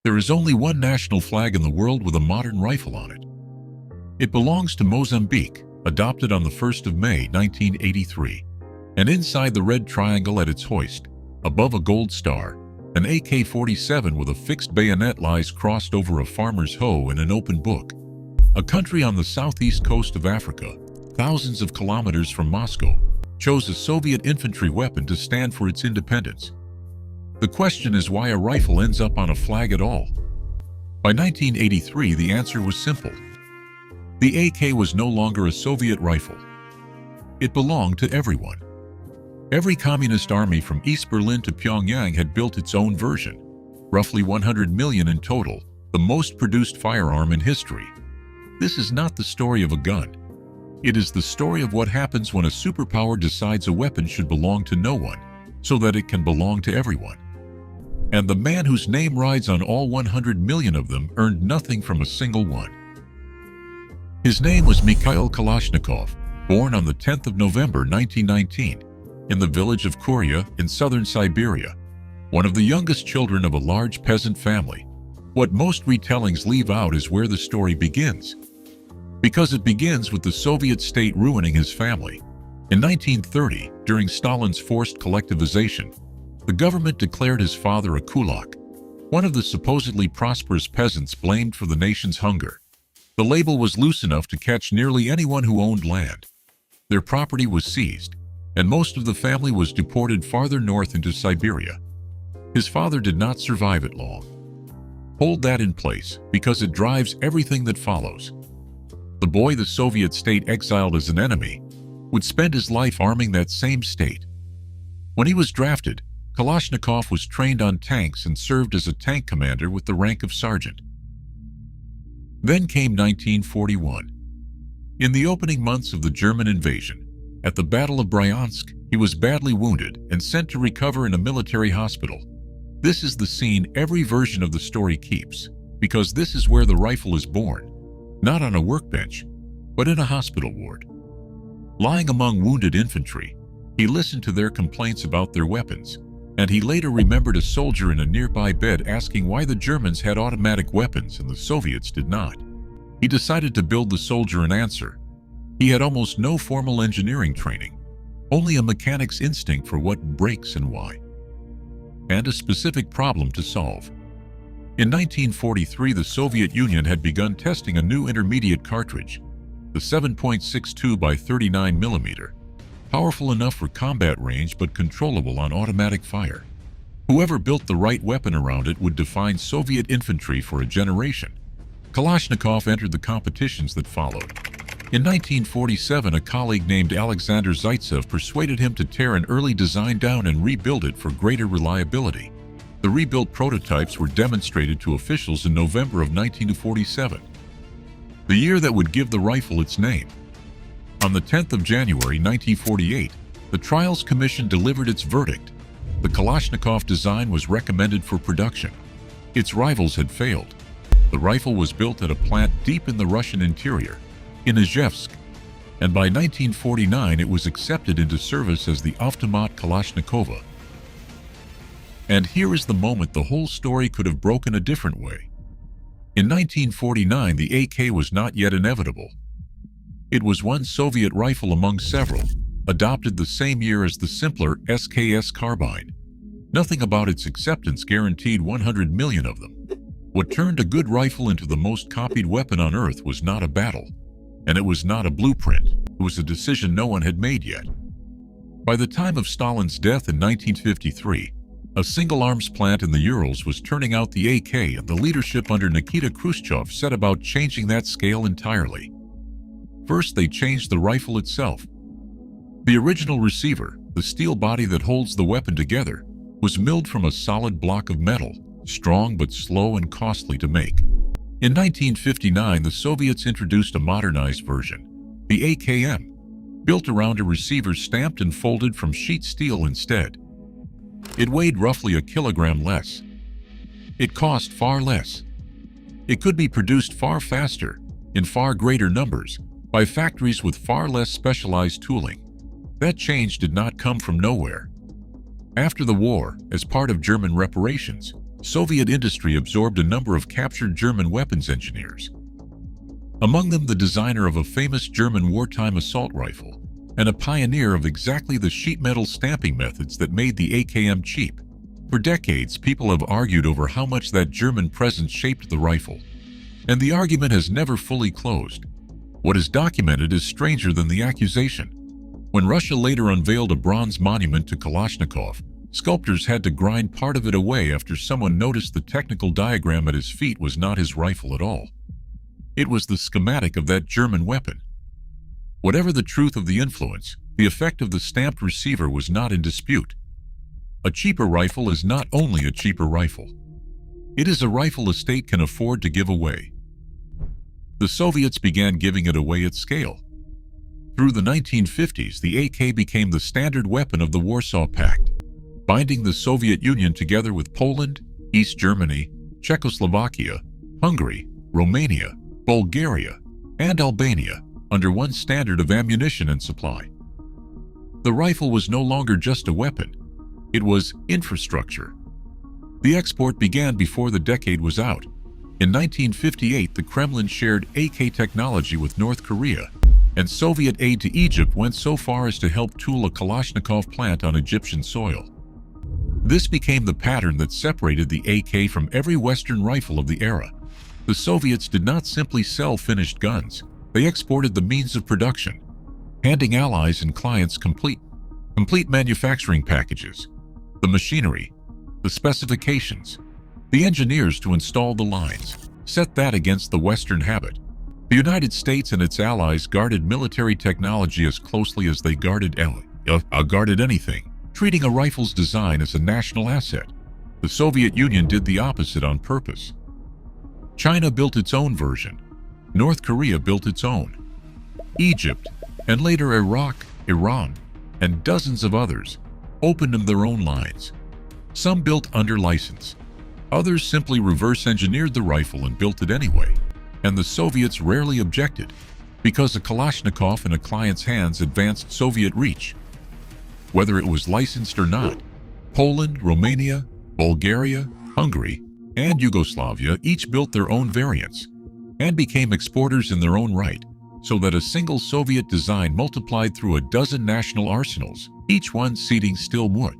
There is only one national flag in the world with a modern rifle on it. It belongs to Mozambique, adopted on the 1st of May, 1983. And inside the red triangle at its hoist, above a gold star, an AK-47 with a fixed bayonet lies crossed over a farmer's hoe in an open book. A country on the southeast coast of Africa, thousands of kilometers from Moscow, chose a Soviet infantry weapon to stand for its independence. The question is why a rifle ends up on a flag at all. By 1983, the answer was simple. The AK was no longer a Soviet rifle. It belonged to everyone. Every communist army from East Berlin to Pyongyang had built its own version, roughly 100 million in total, the most produced firearm in history. This is not the story of a gun. It is the story of what happens when a superpower decides a weapon should belong to no one, so that it can belong to everyone. And the man whose name rides on all 100 million of them earned nothing from a single one. His name was Mikhail Kalashnikov, born on the 10th of November 1919, in the village of Kurya in southern Siberia, one of the youngest children of a large peasant family. What most retellings leave out is where the story begins, because it begins with the Soviet state ruining his family. In 1930, during Stalin's forced collectivization, the government declared his father a kulak, one of the supposedly prosperous peasants blamed for the nation's hunger. The label was loose enough to catch nearly anyone who owned land. Their property was seized, and most of the family was deported farther north into Siberia. His father did not survive it long. Hold that in place, because it drives everything that follows. The boy the Soviet state exiled as an enemy would spend his life arming that same state. When he was drafted, Kalashnikov was trained on tanks and served as a tank commander with the rank of sergeant. Then came 1941. In the opening months of the German invasion, at the Battle of Bryansk, he was badly wounded and sent to recover in a military hospital. This is the scene every version of the story keeps, because this is where the rifle is born, not on a workbench, but in a hospital ward. Lying among wounded infantry, he listened to their complaints about their weapons, and he later remembered a soldier in a nearby bed asking why the Germans had automatic weapons and the Soviets did not. He decided to build the soldier an answer. He had almost no formal engineering training, only a mechanic's instinct for what breaks and why, and a specific problem to solve. In 1943, the Soviet Union had begun testing a new intermediate cartridge, the 7.62 by 39 mm, powerful enough for combat range but controllable on automatic fire. Whoever built the right weapon around it would define Soviet infantry for a generation. Kalashnikov entered the competitions that followed. In 1947, a colleague named Alexander Zaitsev persuaded him to tear an early design down and rebuild it for greater reliability. The rebuilt prototypes were demonstrated to officials in November of 1947, the year that would give the rifle its name. On the 10th of January 1948, the Trials Commission delivered its verdict. The Kalashnikov design was recommended for production. Its rivals had failed. The rifle was built at a plant deep in the Russian interior, in Izhevsk, and by 1949 it was accepted into service as the Automat Kalashnikova. And here is the moment the whole story could have broken a different way. In 1949, the AK was not yet inevitable. It was one Soviet rifle among several, adopted the same year as the simpler SKS carbine. Nothing about its acceptance guaranteed 100 million of them. What turned a good rifle into the most copied weapon on Earth was not a battle, and it was not a blueprint. It was a decision no one had made yet. By the time of Stalin's death in 1953, a single arms plant in the Urals was turning out the AK, and the leadership under Nikita Khrushchev set about changing that scale entirely. First, they changed the rifle itself. The original receiver, the steel body that holds the weapon together, was milled from a solid block of metal, strong but slow and costly to make. In 1959, the Soviets introduced a modernized version, the AKM, built around a receiver stamped and folded from sheet steel instead. It weighed roughly a kilogram less. It cost far less. It could be produced far faster, in far greater numbers, by factories with far less specialized tooling. That change did not come from nowhere. After the war, as part of German reparations, Soviet industry absorbed a number of captured German weapons engineers. Among them the designer of a famous German wartime assault rifle, and a pioneer of exactly the sheet metal stamping methods that made the AKM cheap. For decades, people have argued over how much that German presence shaped the rifle, and the argument has never fully closed. What is documented is stranger than the accusation. When Russia later unveiled a bronze monument to Kalashnikov, sculptors had to grind part of it away after someone noticed the technical diagram at his feet was not his rifle at all. It was the schematic of that German weapon. Whatever the truth of the influence, the effect of the stamped receiver was not in dispute. A cheaper rifle is not only a cheaper rifle. It is a rifle a state can afford to give away. The Soviets began giving it away at scale. Through the 1950s, the AK became the standard weapon of the Warsaw Pact, binding the Soviet Union together with Poland, East Germany, Czechoslovakia, Hungary, Romania, Bulgaria, and Albania under one standard of ammunition and supply. The rifle was no longer just a weapon. It was infrastructure. The export began before the decade was out. In 1958, the Kremlin shared AK technology with North Korea, and Soviet aid to Egypt went so far as to help tool a Kalashnikov plant on Egyptian soil. This became the pattern that separated the AK from every Western rifle of the era. The Soviets did not simply sell finished guns. They exported the means of production, handing allies and clients complete manufacturing packages, the machinery, the specifications, the engineers to install the lines. Set that against the Western habit. The United States and its allies guarded military technology as closely as they guarded anything, treating a rifle's design as a national asset. The Soviet Union did the opposite on purpose. China built its own version. North Korea built its own. Egypt, and later Iraq, Iran, and dozens of others opened their own lines. Some built under license. Others simply reverse-engineered the rifle and built it anyway. And the Soviets rarely objected, because a Kalashnikov in a client's hands advanced Soviet reach. Whether it was licensed or not, Poland, Romania, Bulgaria, Hungary, and Yugoslavia each built their own variants and became exporters in their own right, so that a single Soviet design multiplied through a dozen national arsenals, each one seating still more.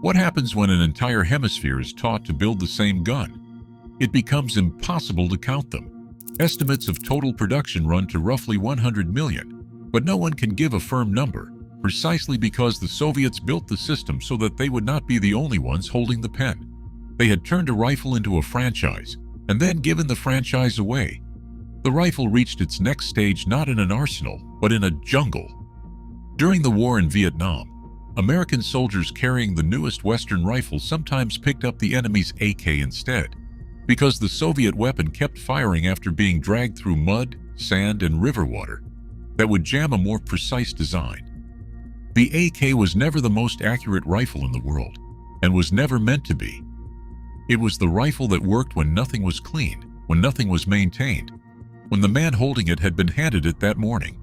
What happens when an entire hemisphere is taught to build the same gun? It becomes impossible to count them. Estimates of total production run to roughly 100 million, but no one can give a firm number, precisely because the Soviets built the system so that they would not be the only ones holding the pen. They had turned a rifle into a franchise, and then given the franchise away. The rifle reached its next stage not in an arsenal, but in a jungle. During the war in Vietnam, American soldiers carrying the newest Western rifle sometimes picked up the enemy's AK instead, because the Soviet weapon kept firing after being dragged through mud, sand, and river water that would jam a more precise design. The AK was never the most accurate rifle in the world, and was never meant to be. It was the rifle that worked when nothing was clean, when nothing was maintained, when the man holding it had been handed it that morning.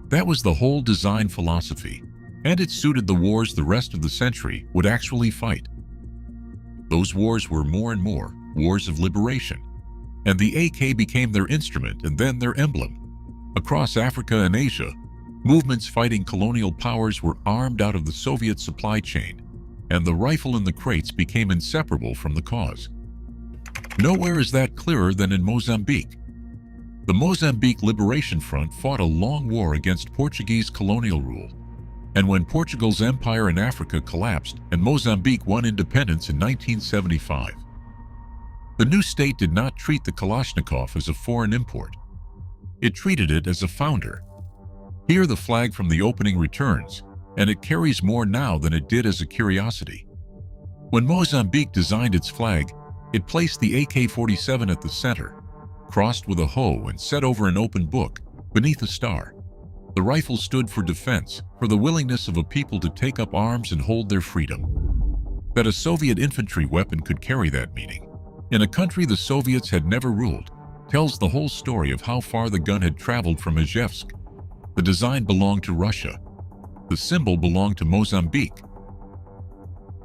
That was the whole design philosophy, and it suited the wars the rest of the century would actually fight. Those wars were more and more wars of liberation, and the AK became their instrument and then their emblem. Across Africa and Asia, movements fighting colonial powers were armed out of the Soviet supply chain, and the rifle in the crates became inseparable from the cause. Nowhere is that clearer than in Mozambique. The Mozambique Liberation Front fought a long war against Portuguese colonial rule, and when Portugal's empire in Africa collapsed and Mozambique won independence in 1975, the new state did not treat the Kalashnikov as a foreign import. It treated it as a founder. Here the flag from the opening returns, and it carries more now than it did as a curiosity. When Mozambique designed its flag, it placed the AK-47 at the center, crossed with a hoe and set over an open book, beneath a star. The rifle stood for defense, for the willingness of a people to take up arms and hold their freedom. That a Soviet infantry weapon could carry that meaning, in a country the Soviets had never ruled, tells the whole story of how far the gun had traveled from Izhevsk. The design belonged to Russia. The symbol belonged to Mozambique.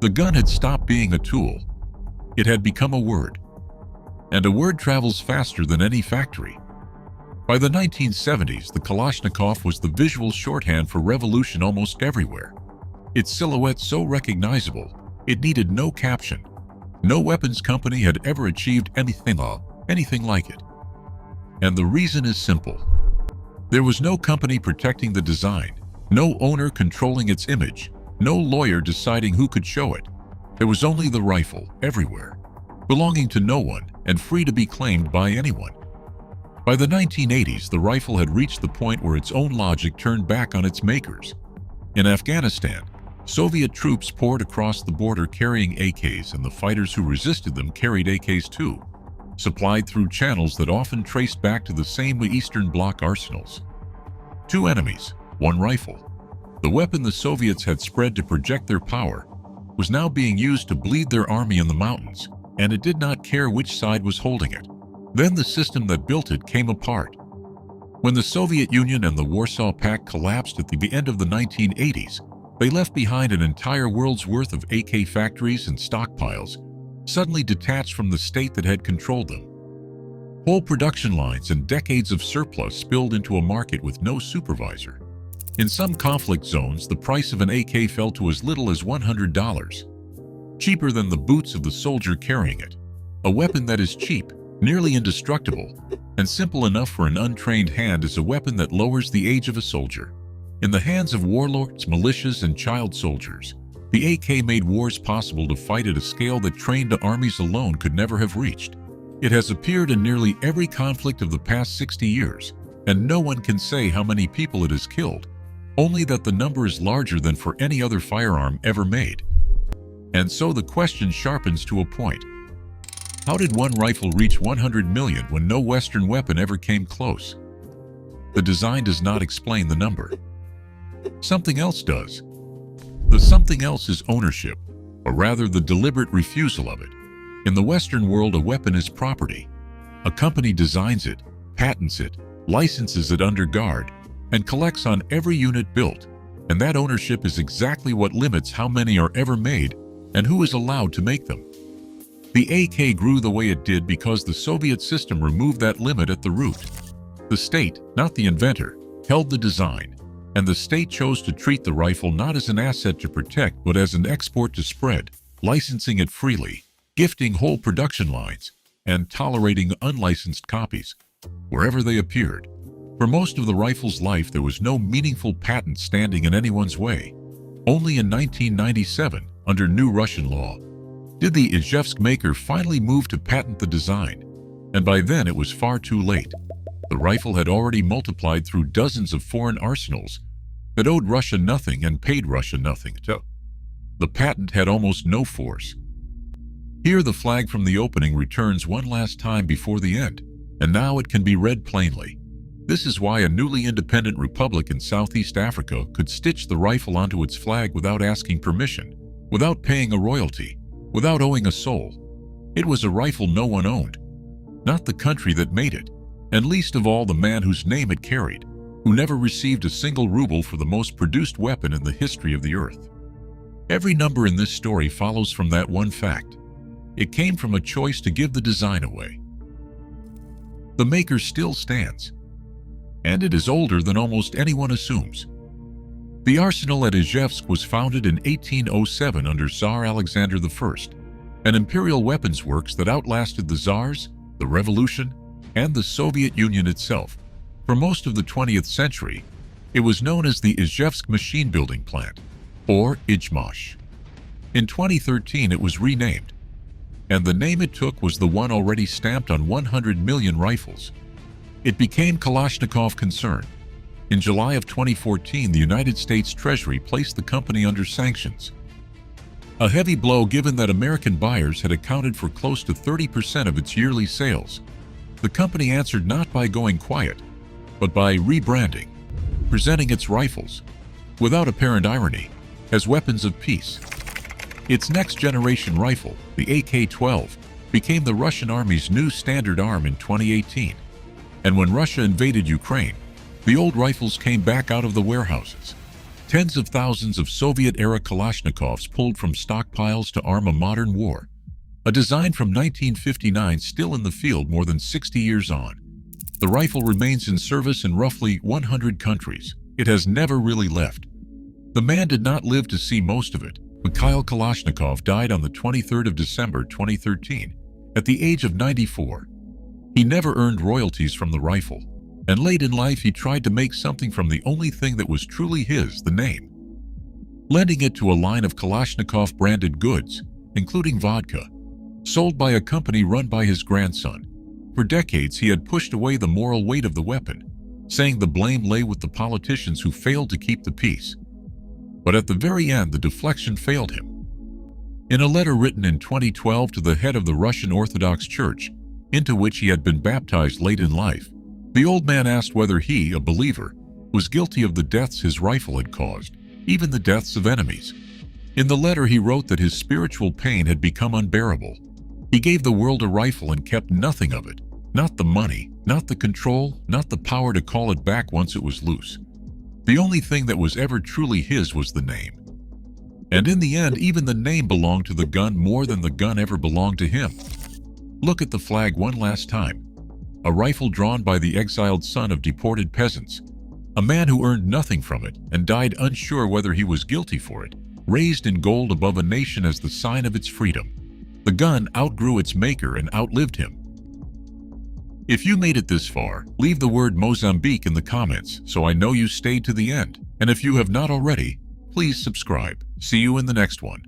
The gun had stopped being a tool. It had become a word. And a word travels faster than any factory. By the 1970s, the Kalashnikov was the visual shorthand for revolution almost everywhere. Its silhouette so recognizable, it needed no caption. No weapons company had ever achieved anything like it. And the reason is simple. There was no company protecting the design, no owner controlling its image, no lawyer deciding who could show it. There was only the rifle, everywhere, belonging to no one and free to be claimed by anyone. By the 1980s, the rifle had reached the point where its own logic turned back on its makers. In Afghanistan, Soviet troops poured across the border carrying AKs, and the fighters who resisted them carried AKs too, supplied through channels that often traced back to the same Eastern Bloc arsenals. Two enemies, one rifle. The weapon the Soviets had spread to project their power was now being used to bleed their army in the mountains, and it did not care which side was holding it. Then the system that built it came apart. When the Soviet Union and the Warsaw Pact collapsed at the end of the 1980s, they left behind an entire world's worth of AK factories and stockpiles, suddenly detached from the state that had controlled them. Whole production lines and decades of surplus spilled into a market with no supervisor. In some conflict zones, the price of an AK fell to as little as $100, cheaper than the boots of the soldier carrying it. A weapon that is cheap, nearly indestructible, and simple enough for an untrained hand is a weapon that lowers the age of a soldier. In the hands of warlords, militias, and child soldiers, the AK made wars possible to fight at a scale that trained armies alone could never have reached. It has appeared in nearly every conflict of the past 60 years, and no one can say how many people it has killed, only that the number is larger than for any other firearm ever made. And so the question sharpens to a point. How did one rifle reach 100 million when no Western weapon ever came close? The design does not explain the number. Something else does. The something else is ownership, or rather the deliberate refusal of it. In the Western world, a weapon is property. A company designs it, patents it, licenses it under guard, and collects on every unit built, and that ownership is exactly what limits how many are ever made and who is allowed to make them. The AK grew the way it did because the Soviet system removed that limit at the root. The state, not the inventor, held the design, and the state chose to treat the rifle not as an asset to protect but as an export to spread, licensing it freely, gifting whole production lines, and tolerating unlicensed copies wherever they appeared. For most of the rifle's life, there was no meaningful patent standing in anyone's way. Only in 1997, under new Russian law, did the Izhevsk maker finally move to patent the design, and by then it was far too late. The rifle had already multiplied through dozens of foreign arsenals that owed Russia nothing and paid Russia nothing. The patent had almost no force. Here the flag from the opening returns one last time before the end, and now it can be read plainly. This is why a newly independent republic in Southeast Africa could stitch the rifle onto its flag without asking permission, without paying a royalty, without owing a soul. It was a rifle no one owned, not the country that made it, and least of all the man whose name it carried, who never received a single ruble for the most produced weapon in the history of the earth. Every number in this story follows from that one fact. It came from a choice to give the design away. The maker still stands, and it is older than almost anyone assumes. The arsenal at Izhevsk was founded in 1807 under Tsar Alexander I, an imperial weapons works that outlasted the Tsars, the Revolution, and the Soviet Union itself. For most of the 20th century, it was known as the Izhevsk Machine Building Plant, or Izhmash. In 2013, it was renamed, and the name it took was the one already stamped on 100 million rifles. It became Kalashnikov Concern. In July of 2014, the United States Treasury placed the company under sanctions. A heavy blow given that American buyers had accounted for close to 30% of its yearly sales. The company answered not by going quiet, but by rebranding, presenting its rifles, without apparent irony, as weapons of peace. Its next-generation rifle, the AK-12, became the Russian Army's new standard arm in 2018. And when Russia invaded Ukraine, the old rifles came back out of the warehouses, Tens of thousands of Soviet-era Kalashnikovs pulled from stockpiles to arm a modern war. A design from 1959 still in the field more than 60 years on. The rifle remains in service in roughly 100 countries. It has never really left. The man did not live to see most of it. Mikhail Kalashnikov died on the 23rd of December 2013 at the age of 94. He never earned royalties from the rifle, and late in life he tried to make something from the only thing that was truly his, the name, lending it to a line of Kalashnikov-branded goods, including vodka, sold by a company run by his grandson. For decades he had pushed away the moral weight of the weapon, saying the blame lay with the politicians who failed to keep the peace. But at the very end, the deflection failed him. In a letter written in 2012 to the head of the Russian Orthodox Church, into which he had been baptized late in life, the old man asked whether he, a believer, was guilty of the deaths his rifle had caused, even the deaths of enemies. In the letter he wrote that his spiritual pain had become unbearable. He gave the world a rifle and kept nothing of it, not the money, not the control, not the power to call it back once it was loose. The only thing that was ever truly his was the name. And in the end, even the name belonged to the gun more than the gun ever belonged to him. Look at the flag one last time. A rifle drawn by the exiled son of deported peasants, a man who earned nothing from it and died unsure whether he was guilty for it, raised in gold above a nation as the sign of its freedom. The gun outgrew its maker and outlived him. If you made it this far, leave the word Mozambique in the comments so I know you stayed to the end. And if you have not already, please subscribe. See you in the next one.